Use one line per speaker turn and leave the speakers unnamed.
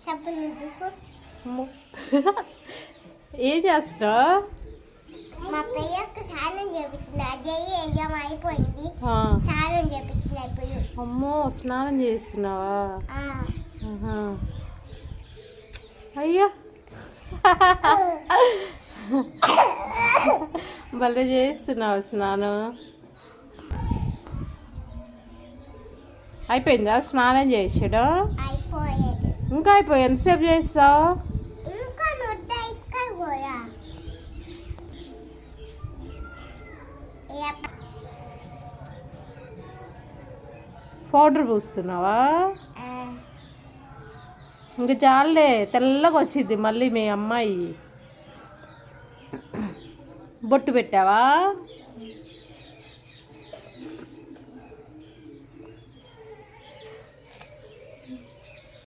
ఏం చేస్తున్నావు?
మా పిల్లకి స్నానం చేపించిన అజయ్ అయిపోయింది. స్నానం చేపించిన అయిపోయి.
అమ్మో స్నానం చేస్తున్నావా? అయ్యా భలే చేస్తున్నావు స్నానం. అయిపోయిందా స్నానం చేసాడు?
అయిపోయేది.
ఇంకా అయిపోయి ఎంతసేపు చేస్తావు?
ఇంకా నొద్ద ఇక్కడ పోయా.
పౌడర్ పూస్తున్నావా? ఇంక చాలే తెల్లగా వచ్చింది మళ్ళీ మీ అమ్మాయి. బొట్టు పెట్టావా?